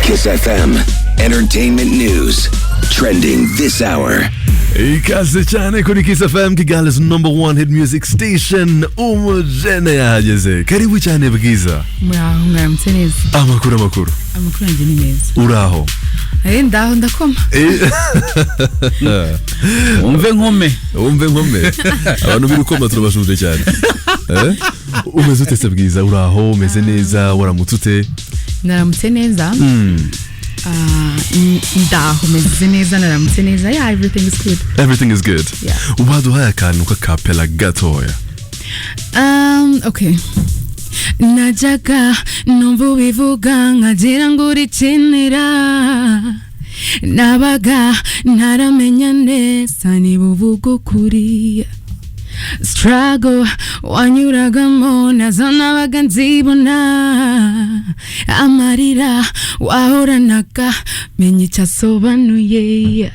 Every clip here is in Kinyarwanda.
Kiss FM. Entertainment news. Trending this hour. Ikaze cyane kuri Kiss FM, Kigali's #1 hit music station. Umujene yageze. Karibu cyane Bwiza. Muraho mwaramutse neza. Amakuru. Amakuru yanjye ni meza. Uraho? Ndaho ndakoma. Umve nkome. Abantu birukoma turabashuje cyane. Umeze ute se Bwiza? Uraho? Umeze neza? Waramutse ute? Naramutse neza. Ndaho meze neza, naramutse neza. Yeah, everything is good. Everything is good. Yeah. Ubaduhaye akantu k'akapela gatoya. Okay. Najaga numva bivuga nkagira ngo urikinira, nabaga ntaramenya neza niba uvuga ukuri. Struggle wanyuragamo nazo nabaga nzibona, amarira wahoranaga menya icyo asobanuye.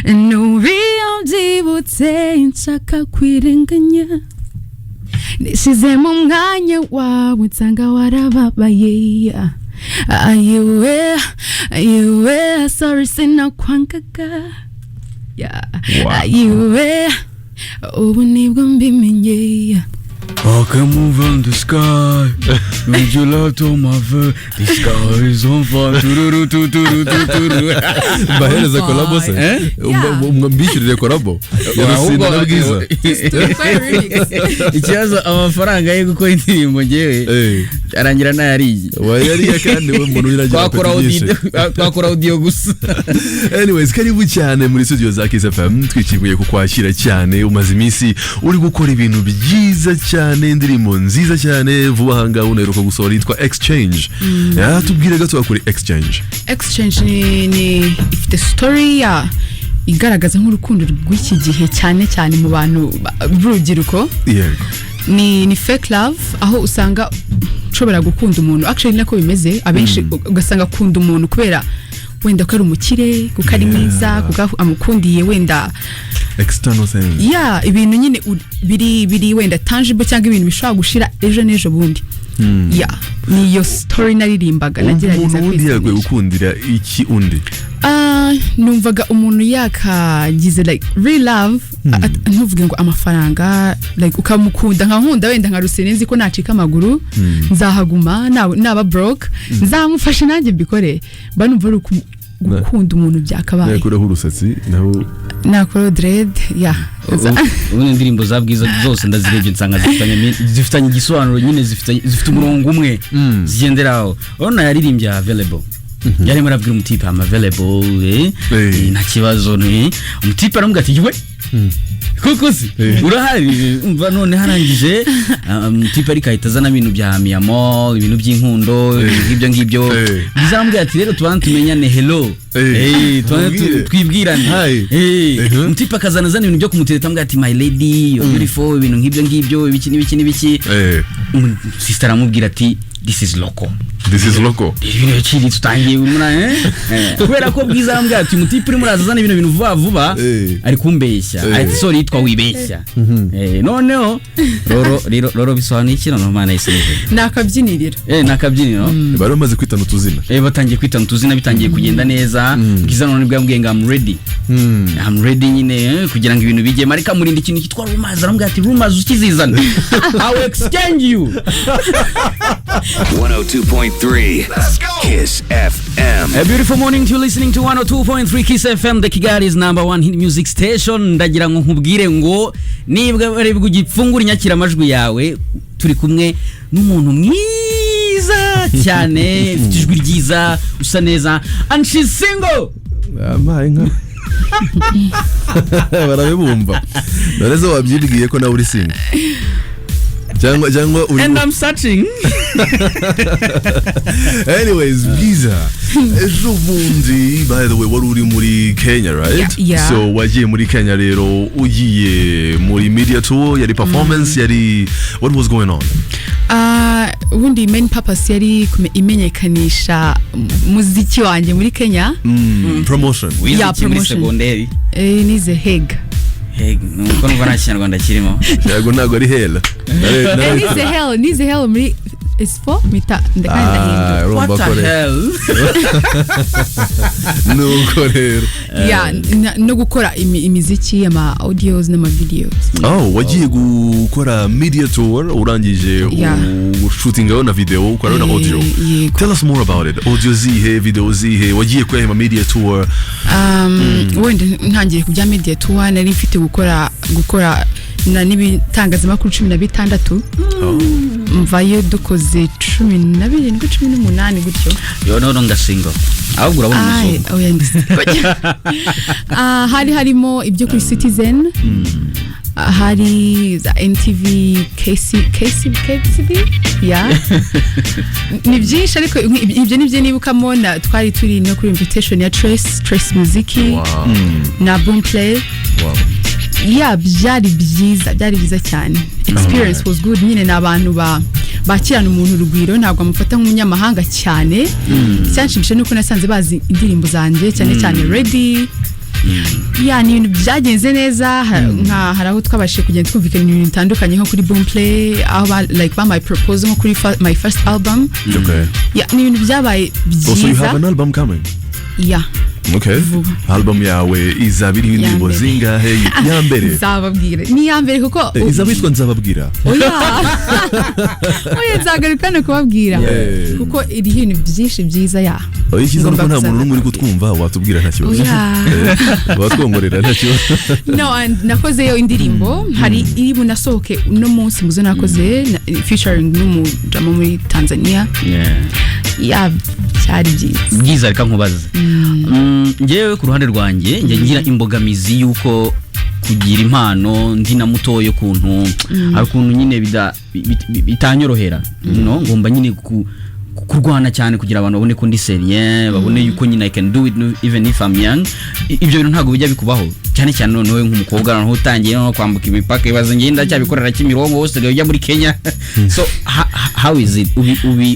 Nubiyo byibutse nshaka kwirenganya, nishize mu mwanya wawe nsanga warababaye. Ayiwe sorry sinakwangaga. Ayiwe ubu nibwo mbimenye. I can move on the sky with your light on my veil. The sky is on fire. Bahereza kolabo se? Mbishirire kolabo. Rusine na Bwiza. Ikibazo amafaranga yo gukora indirimbo ngewe arangira nayariye. Wayariye kandi we muntu iragira. Twakora audio gusa. Anyways, karibu cyane muri studio za Kiss FM. Twikiguye kukwakira cyane. Umaze iminsi uri gukora ibintu byiza cyane, indirimbo nziza cyane. Vuba hanga uneruka gusohora yitwa Exchange. Tubwire gato kuri Exchange. Exchange ni ifite story ya igaragaza nk'urukundo rw'iki gihe cyane mu bantu b'urubyiruko. Ni fake love, aho usanga ushobora gukunda umuntu actually nako bimeze abenshi, ugasanga akunda umuntu kubera wenda ko ari umukire, kuko ari mwiza, kuko amukundiye wenda external thing. Ibintu nyine biri wenda tangible cyangwa ibintu bishobora gushira ejo n'ejo bundi. Niyo story naririmbaga nagerageza kwisi. Umuntu yagwe ukundira iki undi? Numvaga umuntu yakagize like real love, ntuvuge ngo amafaranga, like ukamukunda nkunda wenda nka Rusine nzi ko nacika amaguru, nzahaguma naba broke, nzamufasha nanjye mbikore. Banumva ari gukunda umuntu byakabaye. Nakuraho urusatsi naho nakora dread. Ubu indirimbo za Bwiza zose ndazirebye nsanga zifitanye igisobanuro nyine, zifite umurongo umwe zigenderaho. Urabona yaririmbye available. Yari marabwira umutipe am available, nta kibazo. Umutipe aramubwira ati "Ywe kuko si urahari." Umva none harangije umutipe ari kahitazana ibintu bya miyamol, ibintu by'inkundo, ngibyo bizambwira ati "Rero tubantu tumenyane, hello twibwirane." Umutipe akazana ibintu byo kumutereta ambwira ati "My lady, you're beautiful," ibintu ngibyo ibiki. Sister aramubwira ati This is local. Ibintu cyiri tutangiye kubera ko Bwiza ambwira ati umutipe uri murazazana ibintu vuba ari kumbeshya. Ati sorry yitwa wibeshya. Noneho roro bisobanuye iki no mana yisije? Nakabyinirira. Nakabyiniro. Bari bamaze kwitana utuzina. Batangiye kwitana utuzina, bitangiye kugenda neza. Bwiza none bwambwiye ngo I'm ready nyine kugira ngo ibintu bijye. Marika murinda ikintu kitwa rumors, arambwira ati rumors ukizizana I will exchange you. 102.3 Kiss FM. A beautiful morning to listening to 102.3 Kiss FM, the Kigali's #1 hit music station. Ndagira ngo nkubwire ngo nibwa bari bugipfungura nyakira amajwi yawe, turi kumwe n'umuntu mwiza cyane, ijwi ryiza, usa neza, and she's single. Inka barabibumva. None wabyibwiye ko nawe uri single? And I'm searching. Anyways, Bwiza, ejobundi, by the way, wari uri muri Kenya, right? Yeah. So wagiye muri Kenya rero, ugiye muri media tour, yari performance, yari what was going on? Ubundi main purpose yari imenyekanisha muziki wanjye muri Kenya. Promotion. Promotion. Nize Hague. Nuko numva nta Kinyarwanda kirimo. Ntago ari hell. Nize hell muri is for mita ndakanda urumva what ko the hell nuko rero no gukora imiziki ama audios n'ama videos wagiye gukora media tour urangije shootingaho na video ukora na audio. Tell us more about it. Audio zihe, video zihe, wagiye kwa media tour? Wenda ntangiye kujya media tour nari mfite gukora na n'ibitangazamakuru 16 mvayo dukoze 12 18 gutyo yo no ngasingo ahubwo urabona hari harimo ibyo kuri Citizen hari za NTV KCB ni byinshi ariko ibyo nibyo nibukamo na twari turi no kuri invitation ya Trace Muziki na Boomplay byari byiza cyane. Experience was good. Nyine n'abantu bakirana umuntu urugwiro ntabwo amufata nk'umunyamahanga cyane. Cyanshimishije nuko nasanze bazi indirimbo zanjye cyane Ready. Ni ibintu byagenze neza nka haraho twabashije kugenda twumvikana ibintu bitandukanye nko kuri Boomplay aho my proposal nko kuri my first album. Ni ibintu byabaye byiza. So you have an album coming? Okay. Album yawe izabiri indirimbo zingahe ya mbere? Nzababwira. Ni ya mbere kuko izabitwa nzababwira. Nzagaruka no kubabwira. Kuko iri ibintu byinshi byiza Ikiza nuko nta muntu n'umwe uri kutwumva watubwira nta kibazo. Watwongorera nta kibazo. No, nakoze yo indirimbo hari iri bunasohoke uno munsi muzo nakoze featuring n'umujama muri Tanzania. Cyari byiza reka nkubaza. Ngewe ku ruhande rwanjye njye ngira imbogamizi yuko kugira impano ndi na mutoyo kuntu ari kuntu nyine bitanyorohera no ngomba nyine kurwana cyane kugira abantu babone ko ndi sérieux babone yuko nyine I can do it even if I'm young. Ibyo bintu ntago bijya bikubaho cyane cyane nonewe nk'umukobwa naho utangiye no kwambuka imipaka ibaze ngenda cyabikorera Kimironko hose ujya muri Kenya. So how is it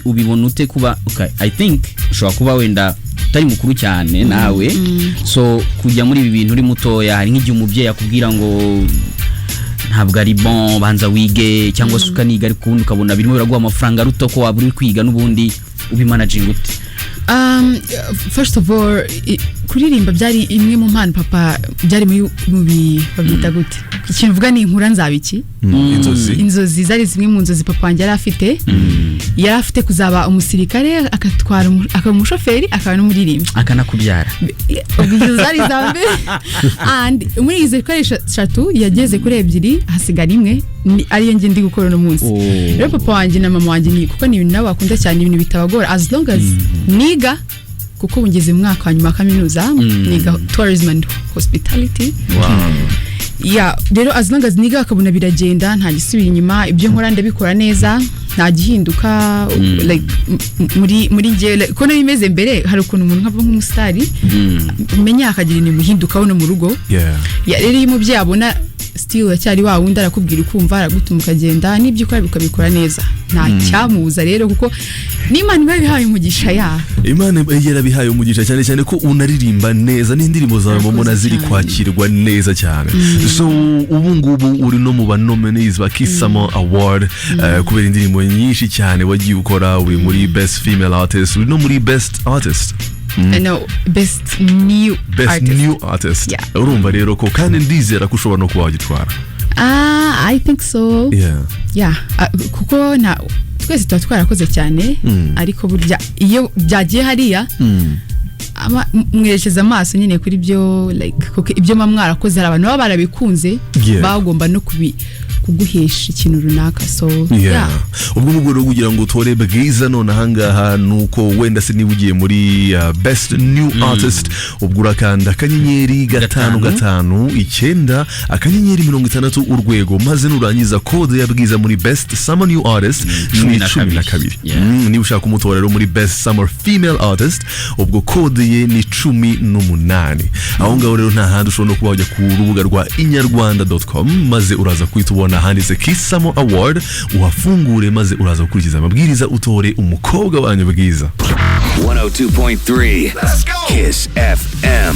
ubibona ute kuba okay I think ushobora kuba wenda utari mukuru cyane nawe so kujya muri ibi bintu uri mutoya hari nk'igihe umubyeyi akubwira ngo ntabwo ari bon banza wige cyangwa se ukaniga ariko ukabona birimo biraguha amafaranga aruta ko waba uri kwiga n'ubundi ubimanaging ute? First of all kuririmba byari imwe mu mpano papa byari muri babita gute ikintu vuga ni inkura nzabiki inzozi zari zimwe mu nzozi papa wanjye yari afite kuzaba umusirikare akatwara umushoferi akaba n'umuririmbyi akanakubyara ubwo zari zambe and muri izo koresha 3 yageze kuri 2 hasigara imwe ariyo nge ndi gukora no munsi rero papa wanjye na mama wanjye ni kuko ni ibintu nabo bakunda cyane ibintu bitabagora as long as niga kuko ngeze mu mwaka wa nyuma kaminuza niga tourism and hospitality. Rero as long as niga akabona biragenda nta gisubira inyuma ibyo nkora ndabikora neza nta gihinduka like muri nge ko nari meze mbere hari ukuntu umuntu nkava nk'umusitari umenya akagira ni muhinduka no mu rugo. Rero iyo umubyeyi abona still cyari wa wundi arakubwira ukumva aragutuma ukagenda nibyo ukora bikabikora neza nta cyamuza rero kuko n'Imana ibabihaye umugisha Imana yarabihaye umugisha cyane ko unaririmba neza n'indirimbo zawe mbona ziri kwakirwa neza cyane. So ubu ngubu uri no mu nominees ba Kisama Award kubera indirimbo nyinshi cyane wagiye ukora uri muri Best Female Artist uri no muri Best Artist. No, best new artist. Urumva rero ko kandi ndizera ko ushobora no kuba wagitwara. I think so. Kuko twese twarakoze cyane ariko burya iyo byagiye hariya mwerekeza amaso nyine kuri byo like kuko ibyo mwarakoze hari abantu baba barabikunze bagomba no kuguhesha ikintu runaka so ubwo mugoro rero kugira ngo utore Bwiza none ahangaha nuko wenda se niba ugiye muri Best New Artist ubwo urakanda akanyenyeri 559 akanyenyeri 60 urwego maze nurangiza code ya Bwiza muri Best Summer New Artist 12 niba ushaka umutora rero muri Best Summer Female Artist ubwo code ye ni 18 aho ngaho rero nta handi ushobora kuba wajya ku rubuga rwa inyarwanda.com maze uraza kwitubona handitse Kisama Award uhafungure maze uraza gukurikiza amabwiriza utore umukobwa wanyu Bwiza. 102.3 Kiss FM.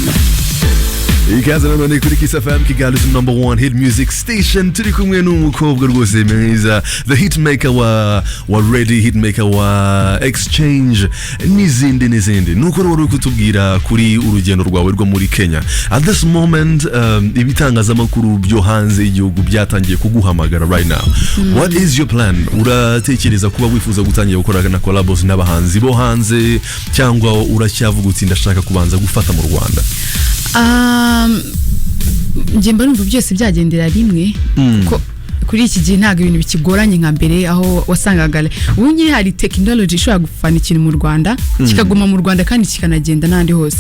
ikaze nanone kuri Kiss FM Kigali's #1 hit music station. Turi kumwe n'umukobwa rwose mwiza, the hitmaker wa Ready, hitmaker wa Exchange n'izindi nuko rero kutubwira kuri urugendo rwawe rwo muri Kenya. At this moment ibitangazamakuru byo hanze igihugu byatangiye kuguhamagara right now. What is your plan? Uratekereza kuba wifuza gutangira gukora na collabos n'abahanzi bo hanze cyangwa uracyavuga uti ndashaka kubanza gufata mu Rwanda? Njye mba numva byose byagendera rimwe ko kuri iki gihe ntago ibintu bikigoranye nka mbere aho wasangaga ubu nyine hari technology ishobora gufana ikintu mu Rwanda kikaguma mu Rwanda kandi kikanagenda n'andi hose.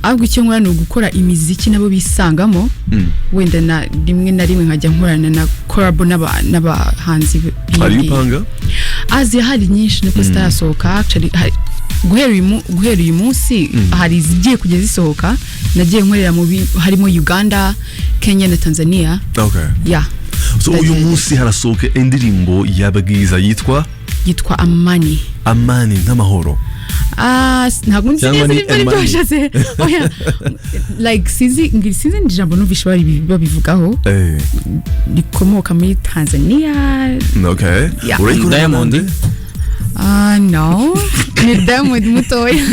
Ahubwo icyo nkora ni ugukora imiziki nabo bisangamo wenda na rimwe na rimwe nkajya nkorana na collab n'abahanzi Hari upanga? Hari nyinshi niko zitarasohoka actually. Guhera uyu munsi hari zigiye kugeza zisohoka, nagiye nkorera harimo Uganda, Kenya na Tanzania. Yeah. So uyu munsi harasohoka indirimbo ya Bwiza yitwa Amani nk'amahoro. Ntabwo nzi neza niba ari byashatse. Oya, like sinzi ijambo numvishe bari babivugaho. Rikomoka muri Tanzania. Okay. Yeah. Diamond. No. Ni Diamond mutoya.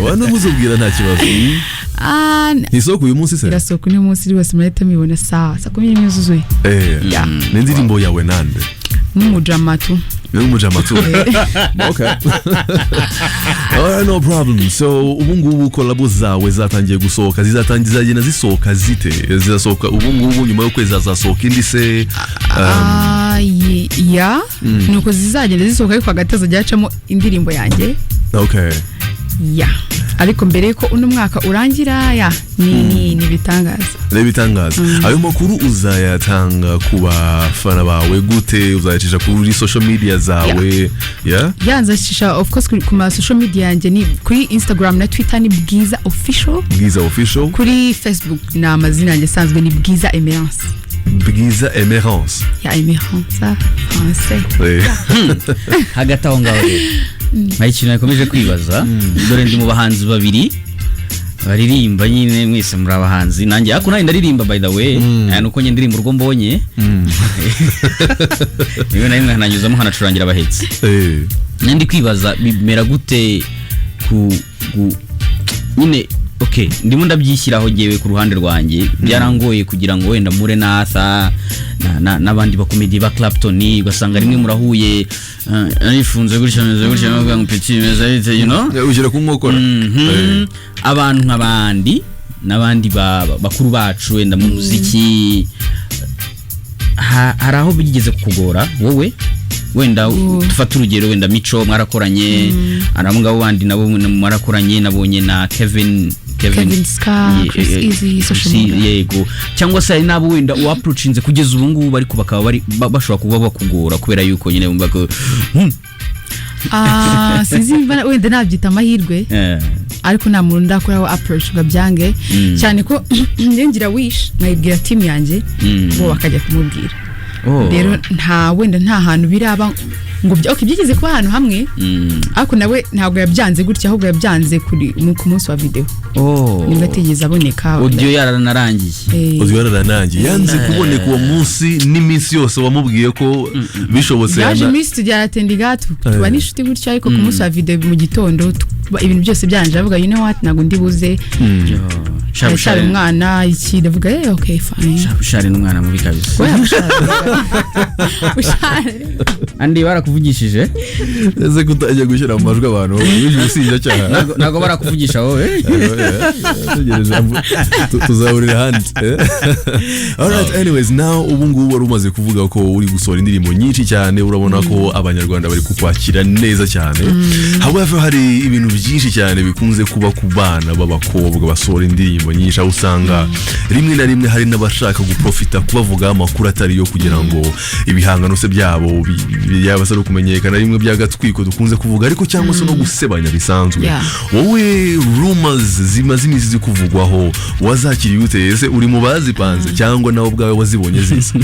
Wanda muzubwira nta kibazo. Isoko uyu munsi se? Irasoko uyu munsi rwose murahita mibona saa 11 zuzuye. N'indirimbo yawe nande? N'umujamatu. Okay. Alright, no problem. So ubu ngubu collabo zawe zatangiye gusohoka, zizagenda zisohoka zite? Zizasohoka ubu ngubu nyuma yo kwezi zasohoka indi se? Yeah. Nuko zizagenda zisohoka ariko hagati azajyacamo indirimbo yanjye. Okay. Yeah. Ariko mbere yuko uno mwaka urangira ni bitangaza. Ayo makuru uzayatanga ku bafana bawe gute? Uzayacisha kuri social media zawe? Yeah. Nzacisha of course ku ma social media yanjye ni kuri Instagram na Twitter ni Bwiza Official. Kuri Facebook na amazina yanjye sanzwe ni Bwiza Emerance. Ya Emerance français. Hagati aho ngaho hari ikintu nakomeje kwibaza. Dore ndi mu bahanzi babiri baririmba nyine mwese muri abahanzi, nanjye ako nari ndaririmba by the way, nuko nyine ndirimba urwo mbonye. Niwe nayo nkananyuzamo hanacurangira abahetsi. Nandi kwibaza bimera gute nyine okay, ndimo ndabyishyiraho jewe ku ruhande rwanjye byarangoye kugira ngo wenda mure nasa n'abandi bakomedi ba Clapton basanga rimwe murahuye arifunze gutya ngo petit meza you know ujira kumukora abantu nk'abandi n'abandi bakuru bacu wenda mu muziki hari aho bigeze kukugora wowe wenda tufata urugero wenda Mico mwarakoranye aramugabo bandi nabo mwarakoranye nabonye na Kevin Ska, Chris Easy, social media. Yego. Cyangwa se nabo wenda uapproachinze kugeza ubu ngubu bari bakaba bashobora kuba bakugora kubera yuko nyine bumva ko sinzi wenda nabyita amahirwe. Ariko nta muntu ndakora approach ngabyange cyane ko ngira wish nkayibwira team yanjye bo bakajya kumubwira. Rero nta hantu biraba ngo byigeze kuba ahantu hamwe, ariko nawe ntabwo yabyanze gutya, ahubwo yabyanze ku munsi wa video. Nibwo atigeze aboneka. Audio yararangiye. Yanze kuboneka uwo munsi n'iminsi yose wamubwiye ko bishobotse. Yaje muri studio aratendiga tuba nishuti gutya, ariko ku munsi wa video mu gitondo ibintu byose byanje avuga you know what ntago ndibuze. Shari umwana iki ndavuga okay fine. Shari n'umwana mubi kabisa. Andi barakuvugishije eze kutajya gushyira mu majwi abantu bishinja cyane. Nago barakuvugisha wowe. Tuzahurira hanze. Alright, anyways, now ubu ngubu wari umaze kuvuga ko uri gusohora indirimbo nyinshi cyane, urabona ko abanyarwanda bari kukwakira neza cyane. However, hari ibintu byinshi cyane bikunze kuba ku bana b'abakobwa basohora indirimbo nyinshi, aho usanga rimwe na rimwe hari n'abashaka guprofita kubavuga amakuru atari yo kugira ngo ibihangano se byabo yabasara kumenyekana, rimwe byagatwiko dukunze kuvuga, ariko cyangwa se no gusebanya bisanzwe. Wowe rumors zimaze imizi zikuvugwaho wazakiriye ute? Ese uri mu bazipanze cyangwa nawe ubwawe wazibonye zisa?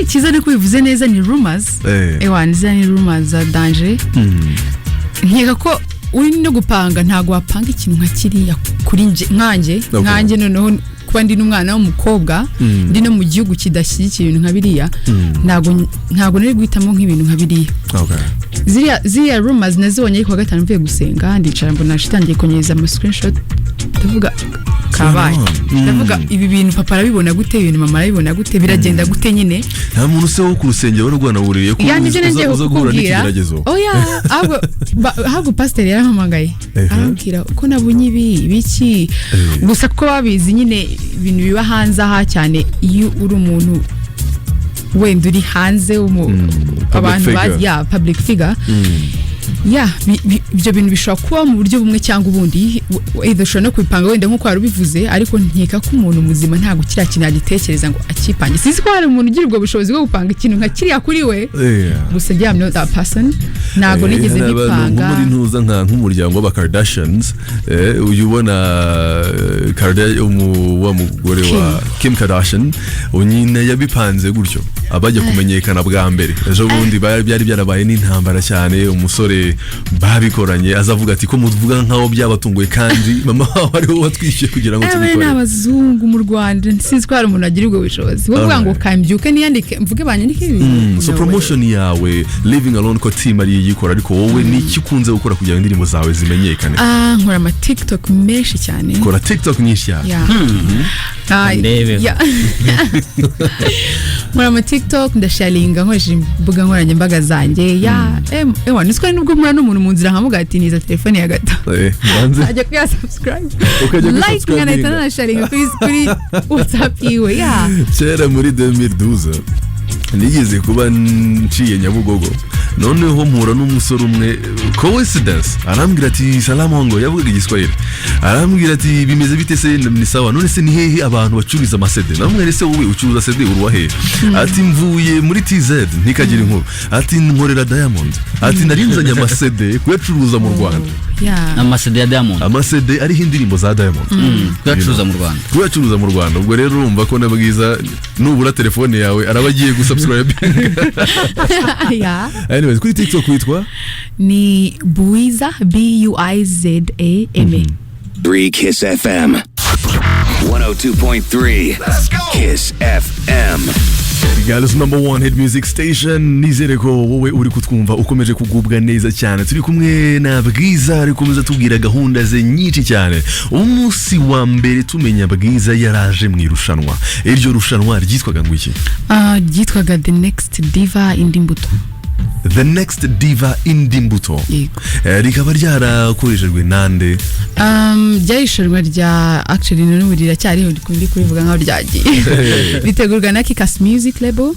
Kiza ni kubivuze neza ni rumors. Ewa ni rumors za danger. Nkeka ko uri no gupanga ntago wapanga ikintu nka kiriya kuri nkanjye noneho kuba ndi n'umwana w'umukobwa ndi no mu gihugu kidashyigikiye ibintu nka biriya ntago nari guhitamo nk'ibintu nka biriya ziriya rumors nazibonye ariko gatanu mvuye gusenga ndicara mbona nashitangiye konyeza ama screenshot ndavuga kabaye ndavuga ibi bintu papa arabibona gute ibintu mama arabibona gute biragenda gute nyine nta muntu se wo ku rusengero rwanawuriye ko uza guhura n'ikigeragezo ahubwo pasiteri yarampamagaye arambwira uko nabonye ibi biki gusa ko babizi nyine ibintu biba hanze aha cyane iyo uri umuntu wenda uri hanze abantu bazi public figure ibyo bintu bishobora kuba mu buryo bumwe cyangwa ubundi ushobora no kubipanga wenda nk'uko wari ubivuze ariko nkeka ko umuntu muzima ntabwo kiriya kintu yagitekereza ngo akipange sinzi ko hari umuntu ugira ubwo bushobozi bwo gupanga ikintu nka kiriya kuri we gusa njye am not that person ntabwo nigeze bipanga muri ntuza nk'umuryango w'aba Kardashians uyu ubona wa mugore wa Kim Kardashian nyine yabipanze gutyo abajya kumenyekana bwa mbere ejo bundi byari byarabaye n'intambara cyane umusore babikoranye azavuga ati ko muvuga nkaho byabatunguye kandi mama wawe ari wowe watwishyuye kugira ngo tubikore n'abazungu mu Rwanda sinzi ko hari umuntu agira ubwo bushobozi bavuga ngo kambyuke niyandike mvuge banyandike ibintu so promotion yawe living alone ko team ari yikora ariko wowe niki ukunze gukora kugira ngo indirimbo zawe zimenyekane nkora ama TikTok menshi cyane nkora TikTok nyinshi cyane nkora ama TikTok ndasharinga nkoresheje imbuga nkoranyambaga zanjye niswe nubwo mura n'umuntu mu nzira nkamuga ati niza telefone ya gato ajya kuya subscribe like nkanahita nanasharinga kuri WhatsApp yiwe kera muri 2012 nigeze kuba nciye Nyabugogo noneho mpura n'umusore umwe coincidence arambwira ati salama ngo yavuga igiswahili arambwira ati bimeze bite se ni sawa none se ni hehe abantu bacuruza amasede namwe se wowe ucuruza sede uruwahe ati mvuye muri TZ ntikagira inkuru ati nkorera Diamond ati narinzanye amasede kuyacuruza mu Rwanda amasede ya Diamond amasede ari indirimbo za Diamond kuyacuruza mu Rwanda ubwo rero urumva ko na Bwiza nubura telefone yawe arabagiye gusubscribe anyways kuri TikTok witwa ni Bwiza Buiza 3 Kiss FM 102.3 Kiss FM Gala's #1 hit music station nizere ko wowe uri kutwumva ukomeje kugubwa neza cyane turi kumwe na Bwiza ari komeza tubwira gahunda ze nyinshi cyane umunsi wa mbere tumenya Bwiza yaraje mu irushanwa iryo rushanwa ryitwaga ngo iki ryitwaga The Next Diva Indimbuto The Next Diva Indimbuto rikaba ryarakoreshejwe nande ryarishorwa rya actually n'uburira cyari ndi kubivuga nkaho ryagiye bitegurwa na Kikas Music Label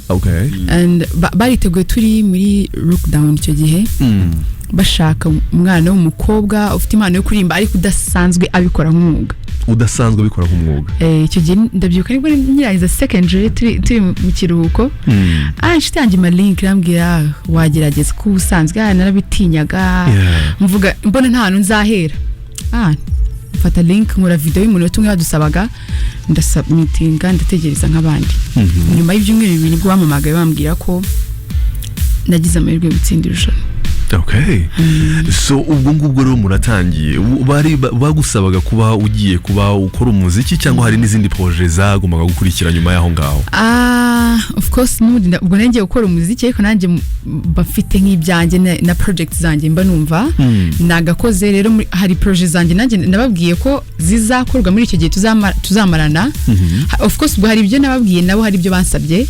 and bariteguye turi muri lockdown icyo gihe bashaka umwana w'umukobwa ufite impano yo kurimba ariko udasanzwe abikora nk'umwuga icyo gihe ndabyuka nibwo nyirangiza secondary turi mu kiruhuko inshuti yanjye malink irambwira wagerageza ko ubusanzwe narabitinyaga mvuga mbona nta hantu nzahera mfata link nkora video y'umuntu umwe yadusabaga ndasubmitinga ndategereza nk'abandi nyuma y'ibyumweru bibiri nibwo bamamagaye bambwira ko nagize amahirwe yo gutsinda irushanwa so ubwo ngubwo rero muratangiye bari bagusabaga kuba ugiye kuba ukora umuziki cyangwa hari n'izindi projet zagombaga gukurikira nyuma yaho ngaho of course ubwo ngiye gukora umuziki ariko nanjye bafite nk'ibyanjye na project zanjye mba numva nagakoze rero hari projet zanjye nanjye nababwiye ko zizakorwa muri icyo gihe tuzamarana of course ubwo hari ibyo nababwiye nabo hari ibyo bansabye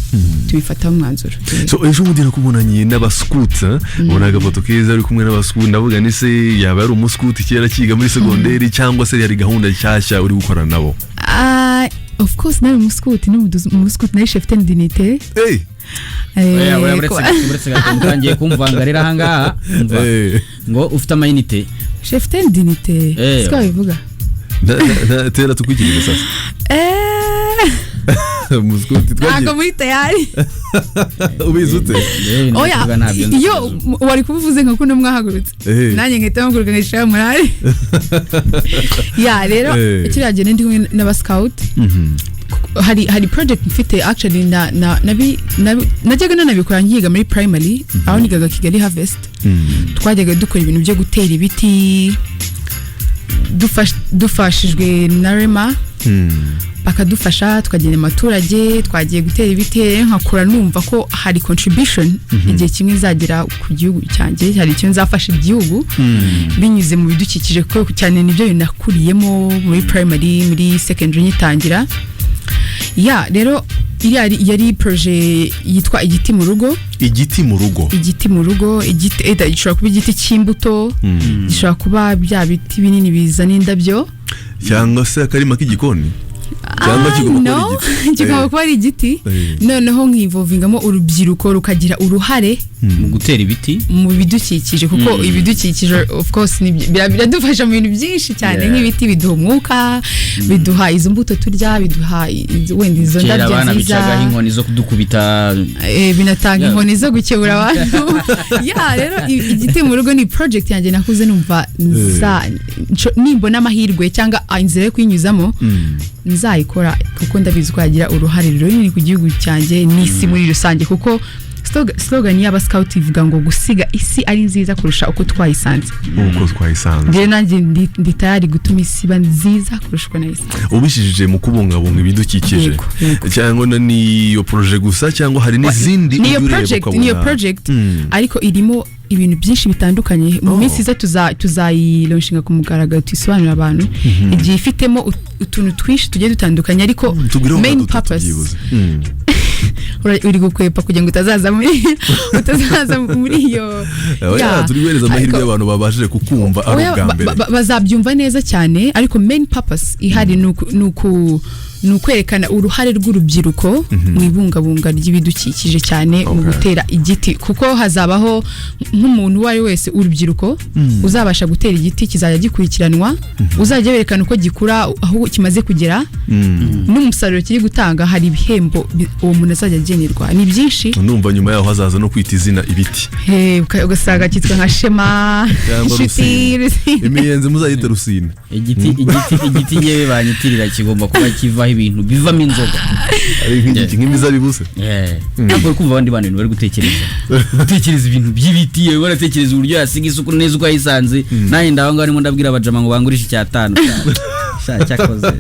tubifataho umwanzuro so ejo bundi nakubonanye n'abascout ubonaga foto keza ari kumwe n'abascout ndavuga ni se yaba ari umuscout kera kiga muri secondaire cyangwa se yari gahunda nshyashya uri gukorana nabo of course nawe umuscout n'umuscout nawe chef d'unité uretse gatangiye kumvanga rero ahangaha ngo ufite amayinite chef d'unité siko bivuga tera tukwikirije sasa muskuti twagiye nako muri tayari ubizute oya iyo wari kubivuze nka kuno mwahagurutse nanjye ngahita mpaguruka ngashira murari rero kiragene ndi kumwe n'aba scout hari project mfite actually najyaga nanabikora nkiga muri primary aho nigaga Kigali Harvest twajyaga dukora ibintu byo gutera ibiti dufashijwe na Rema bakadufasha tukagenda amaturage twagiye gutera ibiti nkakura numva ko hari contribution igihe kimwe zagira ku gihugu cyanjye hari icyo nzafasha igihugu binyuze mu bidukikije ko cyane nibyo binakuriyemo muri primary muri secondary nyitangira rero yari projet yitwa igiti mu rugo gishobora kuba igiti cy'imbuto gishobora kuba bya biti binini bizana indabyo cyangwa se akarima k'igikoni kigomba kuba ari igiti noneho nkivovingamo urubyiruko rukagira uruhare mu gutera ibiti mu bidukikije kuko ibidukikije of course biradufasha mu bintu byinshi cyane nk'ibiti biduha umwuka biduha izo mbuto turya biduha wenda izo ndabyo nziza bicaga inkoni zo kudukubita binatanga inkoni zo gukebura abantu rero igiti mu rugo ni project yanjye nakuze numva nimbona amahirwe cyangwa inzira yo kwinyuzamo nzayikora kuko ndabizi ko yagira uruhare runini ku gihugu cyanjye n'isi muri rusange kuko slogan y'aba scout ivuga ngo gusiga isi ari nziza kurusha uko twayisanze rero nanjye ndi tayari gutuma isi iba nziza kurusha uko nayisanze ubishije mu kubungabunga ibidukikije cyangwa niyo project gusa cyangwa hari n'izindi niyo project ariko irimo ibintu byinshi bitandukanye mu minsi iza tuzayilonshinga ku mugaragaro tuyisobanurira abantu igihe ifitemo utuntu twinshi tugiye dutandukanye ariko main purpose uri gukwepa kugira ngo utazaza muri iyo turi guhereza amahirwe y'abantu babashije kukumva ari ubwa mbere bazabyumva neza cyane ariko main purpose ihari ni ukwerekana uruhare rw'urubyiruko mu ibungabunga ry'ibidukikije cyane mu gutera igiti kuko hazabaho nk'umuntu uwo ari wese urubyiruko uzabasha gutera igiti kizajya gikurikiranwa uzajya berekana uko gikura aho kimaze kugera n'umusaruro kiri gutanga hari ibihembo uwo muntu azajya agenerwa ni byinshi ndumva nyuma yaho hazaza no kwita izina ibiti ugasanga kitwa nka Shema imiyenzi muzayita Rusine igiti ngewe banyitirira kigomba kuba kiva ibintu bivamo inzoga ari nk'imizabibu se ntabwo kumva abandi bantu bari gutekereza ibintu by'ibiti baratekereza uburyo yasiga isuku neza uko yayisanze nanjye ndaho ngaho arimo ndabwira abajama ngo bangurishe 5 cyakoze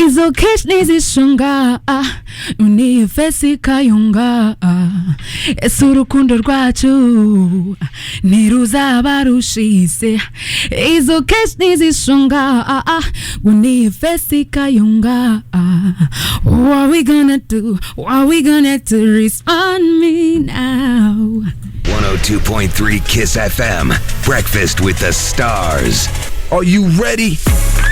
izo kesh nizishunga unifesi kayunga urukundo rwacu ntiruzaba rushise izo kesh nizishunga unifesi kayunga what are we gonna do respond me now 102.3 Kiss FM Breakfast with the Stars. Are you ready?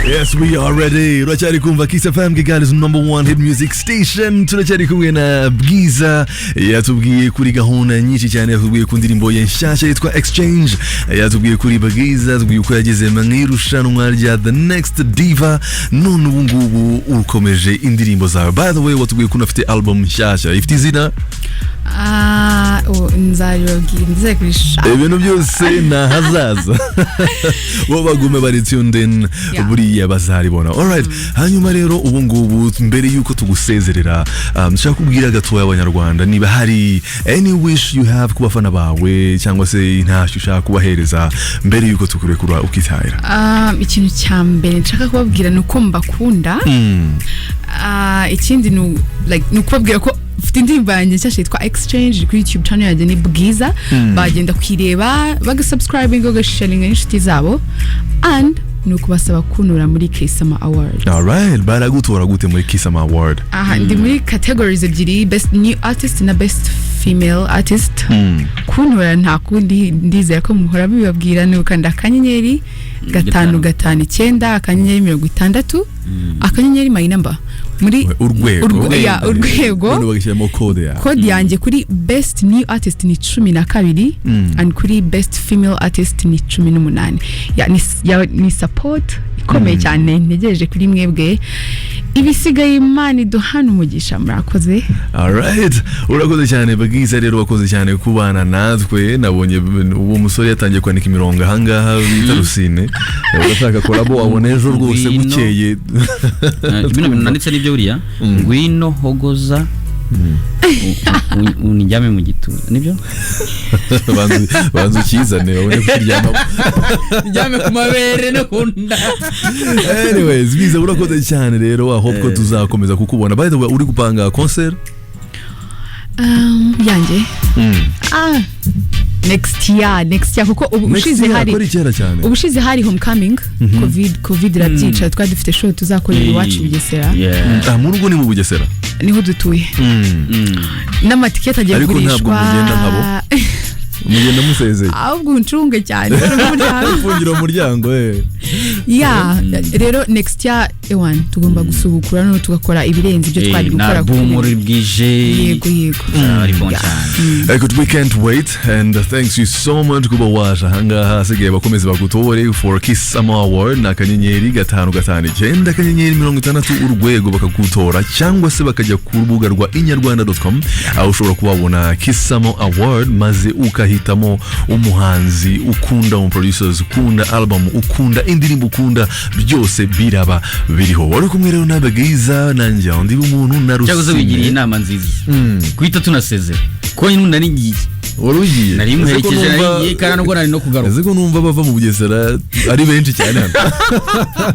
Yes, we are ready. Urachari kumva Kiss FM, Kigali's #1 hit music station. Turachari kumwe na Bwiza. Yatubwiye kuri gahunda nyinshi cyane, yatubwiye ku ndirimbo ye nshyashya yitwa Exchange. Yatubwiye kuri Bwiza, yatubwiye ko yageze mu irushanwa rya The Next Diva. None ubu ngubu ukomeje indirimbo zawe. By the way, watubwiye ko unafite album nshyashya. Ifite izina? Nzayogira kurisha ibintu byose na hazaza bo bagume bari tuned in buriya bazaribona. Alright, hanyuma rero ubu ngubu mbere yuko tugusezerera nshaka kubwira gatoya abanyarwanda niba hari any wish you have ku bafana bawe cyangwa se ntashyo ushaka kubahereza mbere yuko tukurekura ukitahira. Ikintu cya mbere nshaka kubabwira nuko mbakunda. Ikindi ni ukubabwira ko ufite indirimbo yanjye nshyashya yitwa Exchange kuri YouTube channel yanjye ni Bwiza bagenda kwireba bagasubscribing bagasharinga n'inshuti zabo and nuko basaba kunura muri Kisama Award. Alright, baragutora gute muri Kisama Award? Ndi muri categories ebyiri, best new artist na best female artist. Kunura nta kundi ndizera ko muhora bibabwira ni ukanda akanyenyeri 559 akanyenyeri 60 akanyenyeri my number muri urwego bagishyiramo code yanjye kuri best new artist ni 12 and kuri best female artist ni 18. Ni support ikomeye cyane ntegereje kuri mwebwe ibisigaye Imana iduhana umugisha murakoze. Alright, urakoze cyane Bwiza, rero wakoze cyane kubana natwe. Nabonye uwo musore yatangiye kwandika imirongo ahangaha bita Rusine. Urashaka korabo wabone ejo rwose bukeye. Bino bintu nanditse n'ibyo buriya ngwino hogoza unijyame mu gituza nibyo banzu kizane wabone kuryama njyame ku mabere no kunda. Anyways, Bwiza urakoze cyane rero. I hope ko tuzakomeza kukubona. By the way, uri gupanga concert yanjye next year kuko ubushize hari homecoming covid irabyica twari dufite show tuzakorera iwacu Bugesera. Mu rugo ni mu Bugesera niho dutuye n'amatiketi agiye kugurishwa. Mugenda musezeye ahubwo uncunge cyane ufungira umuryango rero next year ewan tugomba gusubukura no tugakora ibirenze ibyo twari gukora muri bwije. Yego ari bon cyane. We can't wait and thanks you so much kuba waje ahangaha. Asigaye bakomeze bagutore for Kiss Summer Award na kanyenyeri 559 kanyenyeri 60 urwego bakagutora, cyangwa se bakajya ku rubuga rwa inyarwanda.com aho ushobora kubabona Kiss Summer Award maze ukahitamo umuhanzi ukunda, mu producers ukunda, album ukunda, indirimbo ukunda, byose biraba biriho. Wari kumwe rero na Bwiza nanjye undi umuntu na Rusine. Cyakoze wigiriye inama nziza kwita tunasezera ko nyine nari ngiye. Wari ugiye nari muherekeje nari ngiye kandi nubwo nari no kugaruka. Ese ko numva bava mu Bugesera ari benshi cyane hano.